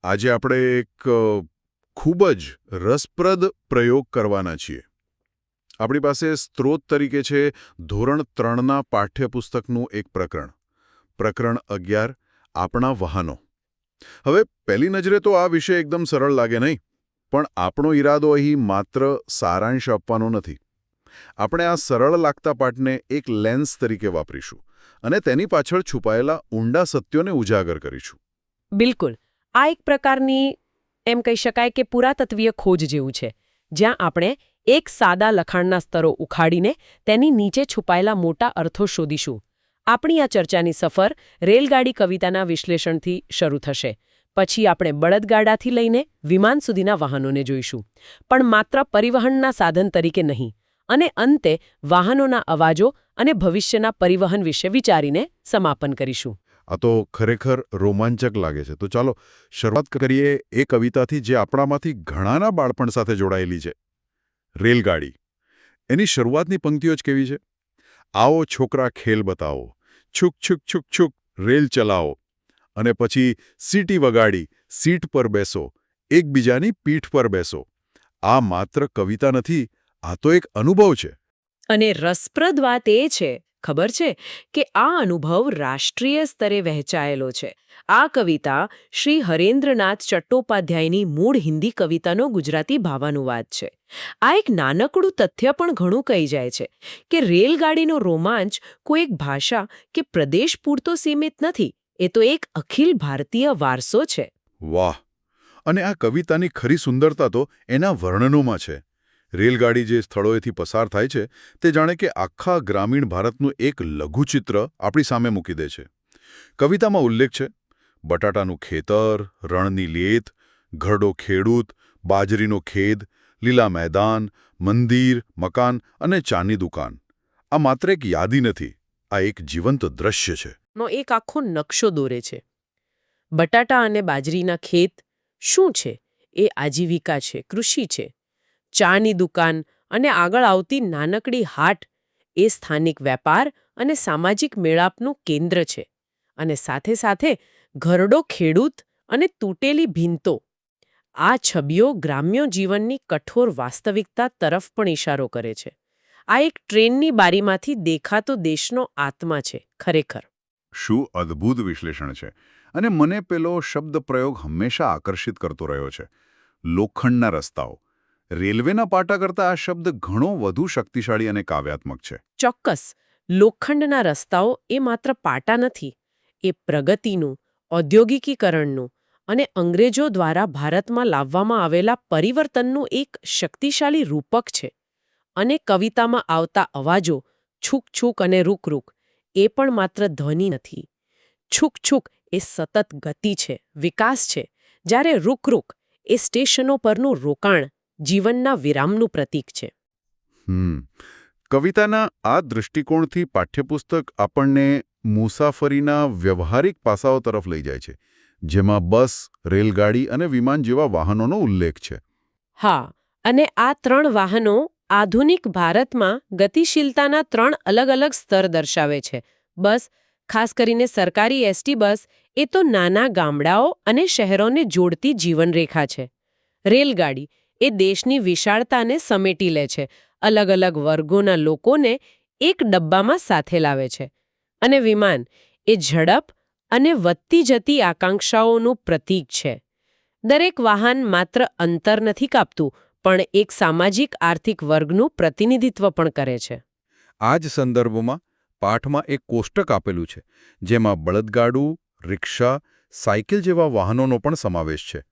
આજે આપણે એક ખૂબ જ રસપ્રદ પ્રયોગ કરવાના છીએ. આપણી પાસે સ્ત્રોત તરીકે છે ધોરણ 3ના પાઠ્યપુસ્તકનું એક પ્રકરણ. પ્રકરણ 11 આપણા વાહનો. હવે પહેલી નજરે તો આ વિષય એકદમ સરળ લાગે નહીં, પણ આપણો ઈરાદો અહીં માત્ર સારાંશ આપવાનો નથી. આપણે આ સરળ લાગતા પાઠને એક લેન્સ તરીકે વાપરીશું અને તેની પાછળ છુપાયેલા ઊંડા સત્યોને ઉજાગર કરીશું. બિલકુલ. આ એક પ્રકારની એમ કહી શકાય કે પુરાતત્વીય ખોજ જેવું છે, જ્યાં આપણે એક સાદા લખાણના સ્તરો ઉખાડીને તેની નીચે છુપાયેલા મોટા અર્થો શોધીશું. આપણી આ ચર્ચાની સફર રેલગાડી કવિતાના વિશ્લેષણથી શરૂ થશે. પછી આપણે બળદગાડાથી લઈને વિમાન સુધીના વાહનોને જોઈશું, પણ માત્ર પરિવહનના સાધન તરીકે નહીં. અને અંતે વાહનોના અવાજો અને ભવિષ્યના પરિવહન વિશે વિચારીને સમાપન કરીશું. આ તો ખરેખર રોમાંચક લાગે છે. તો ચાલો શરૂઆત કરીએ એ કવિતાથી જે આપણામાંથી ઘણાના બાળપણ સાથે જોડાયેલી છે. રેલગાડી. એની શરૂઆતની પંક્તિઓ જ કેવી છે? આવો છોકરા ખેલ બતાવો, છુક છુક છુક છુક રેલ ચલાવો. અને પછી સીટી વગાડી, સીટ પર બેસો, એકબીજાની પીઠ પર બેસો. આ માત્ર કવિતા નથી, આ તો એક અનુભવ છે. અને રસપ્રદ વાત એ છે, ખબર છે, કે આ અનુભવ રાષ્ટ્રીય સ્તરે વહેંચાયેલો છે. આ કવિતા શ્રી હરેન્દ્રનાથ ચટ્ટોપાધ્યાયની મૂળ હિન્દી કવિતાનો ગુજરાતી ભાવાનુવાદ છે. આ એક નાનકડું તથ્ય પણ ઘણું કહી જાય છે કે રેલગાડીનો રોમાંચ કોઈ એક ભાષા કે પ્રદેશ પૂરતો સીમિત નથી. એ તો એક અખિલ ભારતીય વારસો છે. વાહ! અને આ કવિતાની ખરી સુંદરતા તો એના વર્ણનોમાં છે. રેલગાડી જે સ્થળોએથી પસાર થાય છે તે જાણે કે આખા ગ્રામીણ ભારતનું એક લઘુચિત્ર આપણી સામે મૂકી દે છે. કવિતામાં ઉલ્લેખ છે બટાટાનું ખેતર, રણની લેત, ઘરડો ખેડૂત, બાજરીનો ખેદ, લીલા મેદાન, મંદિર, મકાન અને ચાની દુકાન. આ માત્ર એક યાદી નથી, આ એક જીવંત દ્રશ્ય છે. નો એક આખો નકશો દોરે છે. બટાટા અને બાજરીના ખેત શું છે? એ આજીવિકા છે, કૃષિ છે. ચાની દુકાન અને આગળ આવતી નાનકડી હાટ એ સ્થાનિક વેપાર અને સામાજિક મેળાપનું કેન્દ્ર છે. અને સાથે સાથે ઘરડો ખેડૂત અને તૂટેલી ભીંતો. આ છબીઓ ગ્રામ્ય જીવનની કઠોર વાસ્તવિકતા તરફ પણ ઇશારો કરે છે. આ એક ટ્રેનની બારીમાંથી દેખાતો દેશનો આત્મા છે, ખરેખર. શું અદ્ભુત વિશ્લેષણ છે. અને મને પેલો શબ્દ પ્રયોગ હંમેશા આકર્ષિત કરતો રહ્યો છે, લોખંડના રસ્તાઓ. રેલવેના પાટા કરતાં આ શબ્દ ઘણો વધુ શક્તિશાળી અને કાવ્યાત્મક છે. ચોક્કસ. લોખંડના રસ્તાઓ એ માત્ર પાટા નથી, એ પ્રગતિનું, ઔદ્યોગિકીકરણનું અને અંગ્રેજો દ્વારા ભારતમાં લાવવામાં આવેલા પરિવર્તનનું એક શક્તિશાળી રૂપક છે. અને કવિતામાં આવતા અવાજો, છૂક છૂક અને રૂક રૂક, એ પણ માત્ર ધ્વનિ નથી. છૂક છૂક એ સતત ગતિ છે, વિકાસ છે, જ્યારે રૂક રૂક એ સ્ટેશનો પરનું રોકાણ, જીવનના વિરામનું પ્રતીક છે. કવિતાના આ દૃષ્ટિકોણથી પાઠ્યપુસ્તક આપણને મુસાફરીના વ્યવહારિક પાસાઓ તરફ લઈ જાય છે, જેમાં બસ, રેલગાડી અને વિમાન જેવા વાહનોનો ઉલ્લેખ છે. હા, અને આ ત્રણ વાહનો આધુનિક ભારતમાં ગતિશીલતાના ત્રણ અલગ અલગ સ્તર દર્શાવે છે. બસ, ખાસ કરીને સરકારી એસટી બસ, એ તો નાના ગામડાઓ અને શહેરોને જોડતી જીવનરેખા છે. રેલગાડી એ દેશની વિશાળતાને સમેટી લે છે, અલગ અલગ વર્ગોના લોકોને એક ડબ્બામાં સાથે લાવે છે. અને વિમાન એ ઝડપ અને વધતી જતી આકાંક્ષાઓનું પ્રતીક છે. દરેક વાહન માત્ર અંતર નથી કાપતું, પણ એક સામાજિક આર્થિક વર્ગનું પ્રતિનિધિત્વ પણ કરે છે. આ જ સંદર્ભમાં પાઠમાં એક કોષ્ટક આપેલું છે, જેમાં બળદગાડું, રિક્ષા, સાયકલ જેવા વાહનોનો પણ સમાવેશ છે.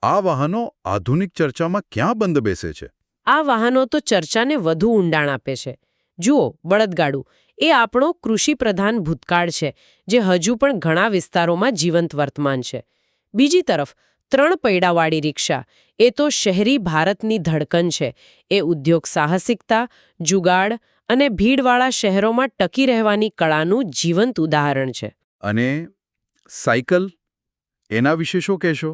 આ વાહનો આધુનિક ચર્ચામાં ક્યાં બંધ બેસે છે? આ વાહનો તો ચર્ચાને વધુ ઊંડાણ આપે છે. જુઓ, બળદગાડું એ આપણો કૃષિપ્રધાન ભૂતકાળ છે, જે હજુ પણ ઘણા વિસ્તારોમાં જીવંત વર્તમાન છે. બીજી તરફ 3 પૈડાવાળી રિક્ષા એ તો શહેરી ભારતની ધડકન છે. એ ઉદ્યોગ સાહસિકતા, જુગાડ અને ભીડવાળા શહેરોમાં ટકી રહેવાની કળાનું જીવંત ઉદાહરણ છે. અને સાયકલ, એના વિશે શું કહેશો?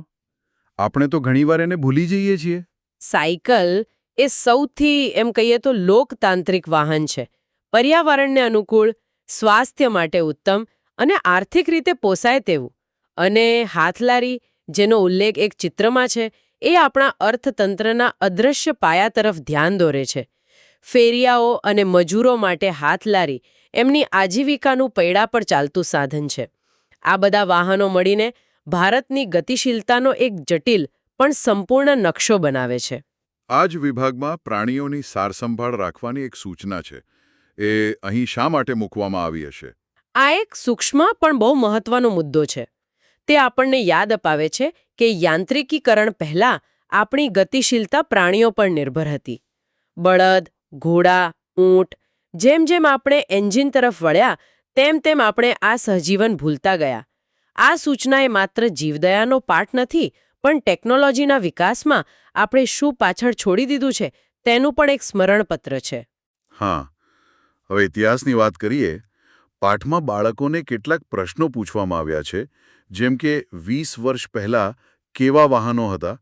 આપણે તો ઘણીવાર એને ભૂલી જઈએ છીએ. સાયકલ એ સૌથી એમ કહીએ તો લોકતાંત્રિક વાહન છે. પર્યાવરણને અનુકૂળ, સ્વાસ્થ્ય માટે ઉત્તમ અને આર્થિક રીતે પોસાય તેવું. અને હાથલારી જેનો ઉલ્લેખ એક ચિત્રમાં છે, એ આપણા અર્થતંત્રના અદૃશ્ય પાયા તરફ ધ્યાન દોરે છે. ફેરિયાઓ અને મજૂરો માટે હાથલારી એમની આજીવિકાનું પૈડા પર ચાલતું સાધન છે. આ બધા વાહનો મળીને ભારતની ગતિશીલતાનો એક જટિલ પણ સંપૂર્ણ નકશો બનાવે છે. આ જ વિભાગમાં પ્રાણીઓની સારસંભાળ રાખવાની એક સૂચના છે. એ અહીં શા માટે મૂકવામાં આવી હશે? આ એક સૂક્ષ્મ પણ બહુ મહત્વનો મુદ્દો છે. તે આપણને યાદ અપાવે છે કે યાંત્રિકીકરણ પહેલાં આપણી ગતિશીલતા પ્રાણીઓ પર નિર્ભર હતી. બળદ, ઘોડા, ઊંટ, જેમ જેમ આપણે એન્જિન તરફ વળ્યા તેમ તેમ આપણે આ સહજીવન ભૂલતા ગયા. આ સૂચના એ માત્ર જીવદયાનો પાઠ નથી, પણ ટેકનોલોજીના વિકાસમાં આપણે શું પાછળ છોડી દીધું છે તેનું પણ એક સ્મરણપત્ર છે. હા, હવે ઇતિહાસની વાત કરીએ. પાઠમાં બાળકોને કેટલાક પ્રશ્નો પૂછવામાં આવ્યા છે, જેમ કે 20 વર્ષ પહેલાં કેવા વાહનો હતા,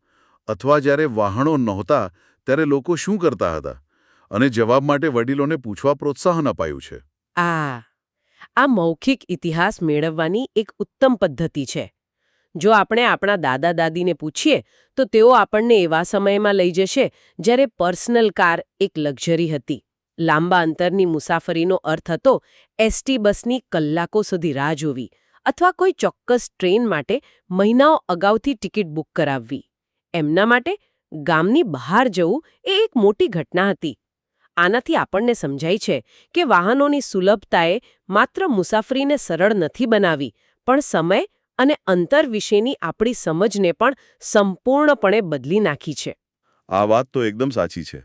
અથવા જ્યારે વાહનો નહોતા ત્યારે લોકો શું કરતા હતા, અને જવાબ માટે વડીલોને પૂછવા પ્રોત્સાહન અપાયું છે. આ મૌખિક ઇતિહાસ મેળવવાની એક ઉત્તમ પદ્ધતિ છે. જો આપણે આપણા દાદા દાદીને પૂછીએ તો તેઓ આપણને એવા સમયમાં લઈ જશે જ્યારે પર્સનલ કાર એક લક્ઝરી હતી. લાંબા અંતરની મુસાફરીનો અર્થ હતો એસટી બસની કલાકો સુધી રાહ જોવી, અથવા કોઈ ચોક્કસ ટ્રેન માટે મહિનાઓ અગાઉથી ટિકિટ બુક કરાવવી. એમના માટે ગામની બહાર જવું એ એક મોટી ઘટના હતી. આનાથી આપણને સમજાય છે કે વાહનોની સુલભતાએ માત્ર મુસાફરીને સરળ નથી બનાવી, પણ સમય અને અંતર વિશેની આપણી સમજને પણ સંપૂર્ણપણે બદલી નાખી છે. આ વાત તો એકદમ સાચી છે.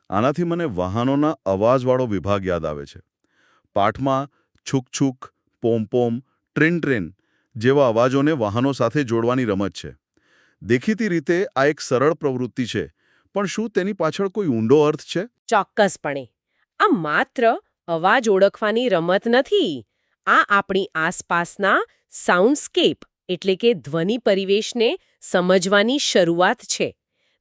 આનાથી મને વાહનોના અવાજવાળો વિભાગ યાદ આવે છે. પાઠમાં છુક-છુક, પોમ-પોમ, ટ્રેન-ટ્રેન જેવા અવાજોને વાહનો સાથે જોડવાની રમત છે. દેખીતી રીતે આ એક સરળ પ્રવૃત્તિ છે, પણ શું તેની પાછળ કોઈ ઊંડો અર્થ છે? ચોક્કસપણે. આ માત્ર અવાજ ઓળખવાની રમત નથી. આ આપણી આસપાસના સાઉન્ડસ્કેપ એટલે કે ધ્વનિ પરિવેશને સમજવાની શરૂઆત છે.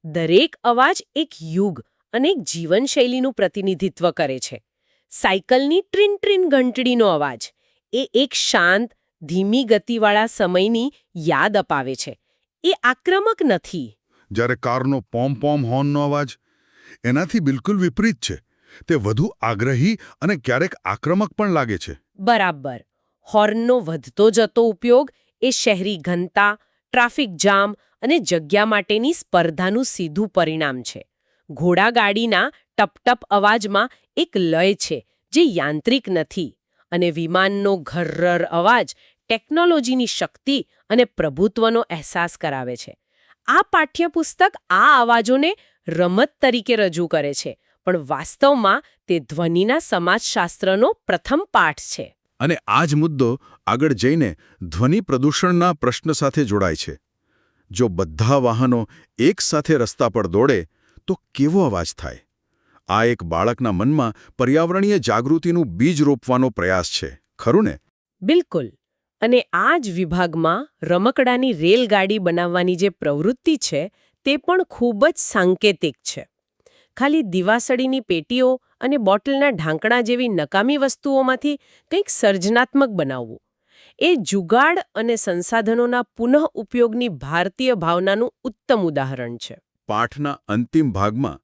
દરેક અવાજ એક યુગ અને એક જીવનશૈલીનું પ્રતિનિધિત્વ કરે છે. સાયકલની ટ્રીન-ટ્રીન ઘંટડીનો અવાજ એ એક શાંત, ધીમી ગતિવાળા સમયની યાદ અપાવે છે. એ આક્રમક નથી. જ્યારે કારનો પોમ-પોમ હોર્નનો અવાજ એનાથી બિલકુલ વિપરીત છે. તે વધુ આગ્રહી અને ક્યારેક આક્રમક પણ લાગે છે. બરાબર. હોર્નનો વધતો જતો ઉપયોગ એ શહેરી ઘનતા, ટ્રાફિક જામ અને જગ્યા માટેની સ્પર્ધાનું સીધું પરિણામ છે. ઘોડાગાડીના ટપ-ટપ અવાજમાં એક લય છે જે યાંત્રિક નથી, અને વિમાનનો ઘર્રર અવાજ ટેકનોલોજીની શક્તિ અને પ્રભુત્વનો અહેસાસ કરાવે છે. આ પાઠ્યપુસ્તક આ અવાજોને રમત તરીકે રજૂ કરે છે, પણ વાસ્તવમાં તે ધ્વનિના સમાજશાસ્ત્રનો પ્રથમ પાઠ છે. અને આ જ મુદ્દો આગળ જઈને ધ્વનિ પ્રદૂષણના પ્રશ્ન સાથે જોડાય છે. જો બધા વાહનો એક સાથે રસ્તા પર દોડે તો કેવો અવાજ થાય? આ એક બાળકના મનમાં પર્યાવરણીય જાગૃતિનું બીજ રોપવાનો પ્રયાસ છે, ખરું ને? બિલકુલ. અને આ જ વિભાગમાં રમકડાની રેલગાડી બનાવવાની જે પ્રવૃત્તિ છે તે પણ ખૂબ જ સાંકેતિક છે. ખાલી દિવાસળીની પેટીઓ અને બોટલના ઢાંકણા જેવી નકામી વસ્તુઓમાંથી કંઈક સર્જનાત્મક બનાવવું એ જુગાડ અને સંસાધનોના પુનઃ ઉપયોગની ભારતીય ભાવનાનું ઉત્તમ ઉદાહરણ છે. પાઠના અંતિમ ભાગમાં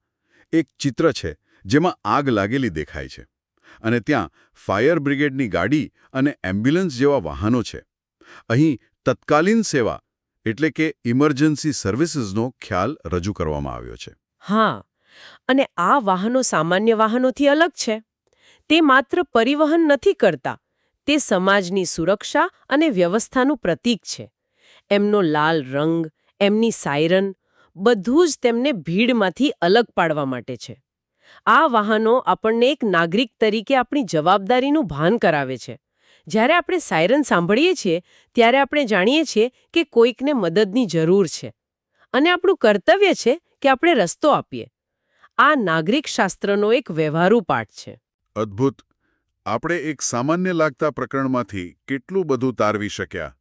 એક ચિત્ર છે જેમાં આગ લાગેલી દેખાય છે, અને ત્યાં ફાયર બ્રિગેડની ગાડી અને એમ્બ્યુલન્સ જેવા વાહનો છે. અહીં તત્કાલીન સેવા એટલે કે ઇમરજન્સી સર્વિસીસનો ખ્યાલ રજૂ કરવામાં આવ્યો છે. હા, અને આ વાહનો સામાન્ય વાહનોથી અલગ છે. તે માત્ર પરિવહન નથી કરતા, તે સમાજની સુરક્ષા અને વ્યવસ્થાનું પ્રતીક છે. એમનો લાલ રંગ, એમની સાયરન, બધું જ તેમને ભીડમાંથી અલગ પાડવા માટે છે. આ વાહનો આપણને એક નાગરિક તરીકે આપણી જવાબદારીનું ભાન કરાવે છે. જ્યારે આપણે સાયરન સાંભળીએ છીએ ત્યારે આપણે જાણીએ છીએ કે કોઈકને મદદની જરૂર છે, અને આપણું કર્તવ્ય છે કે આપણે રસ્તો આપીએ. આ નાગરિક શાસ્ત્રનો એક વ્યવહારુ પાઠ છે. અદ્ભુત. આપણે એક સામાન્ય લાગતા પ્રકરણમાંથી કેટલું બધું તારવી શક્યા.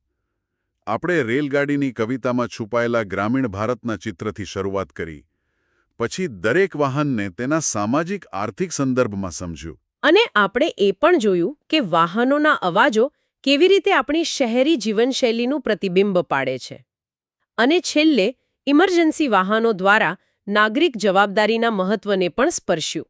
આપણે રેલગાડીની કવિતામાં છુપાયેલા ગ્રામીણ ભારતના ચિત્રથી શરૂઆત કરી, પછી દરેક વાહનને તેના સામાજિક આર્થિક સંદર્ભમાં સમજ્યું. અને આપણે એ પણ જોયું કે વાહનોના અવાજો કેવી રીતે આપણી શહેરી જીવનશૈલીનું પ્રતિબિંબ પાડે છે. અને છેલ્લે ઇમરજન્સી વાહનો દ્વારા નાગરિક જવાબદારીના મહત્વને પણ સ્પર્શ્યું.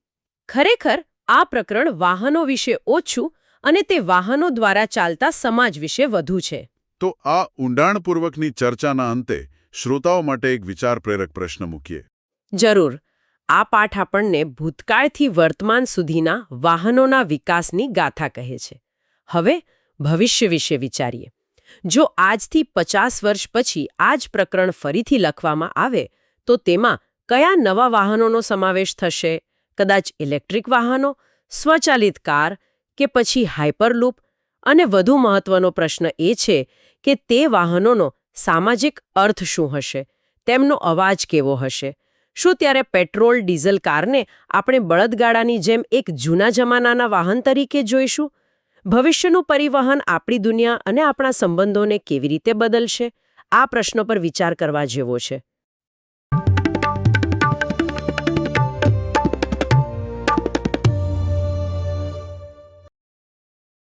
ખરેખર આ પ્રકરણ વાહનો વિશે ઓછું અને તે વાહનો દ્વારા ચાલતા સમાજ વિશે વધુ છે. તો આ ઊંડાણપૂર્વકની ચર્ચાના અંતે શ્રોતાઓ માટે એક વિચાર પ્રેરક પ્રશ્ન મૂકીએ. જરૂર. આ પાઠ આપણને ભૂતકાળથી વર્તમાન સુધીના વાહનોના વિકાસની ગાથા કહે છે. હવે ભવિષ્ય વિશે વિચારીએ. જો આજથી 50 વર્ષ પછી આ જ પ્રકરણ ફરીથી લખવામાં આવે તો તેમાં કયા નવા વાહનોનો સમાવેશ થશે? કદાચ ઇલેક્ટ્રિક વાહનો, સ્વચાલિત કાર કે પછી હાઇપરલૂપ? અને વધુ મહત્વનો પ્રશ્ન એ છે કે તે વાહનોનો સામાજિક અર્થ શું હશે? તેમનો અવાજ કેવો હશે? શું ત્યારે પેટ્રોલ ડીઝલ કારને આપણે બળદગાડાની જેમ એક જૂના જમાનાના વાહન તરીકે જોઈશું? ભવિષ્યનું પરિવહન આપણી દુનિયા અને આપણા સંબંધોને કેવી રીતે બદલશે? આ પ્રશ્નો પર વિચાર કરવા જેવો છે.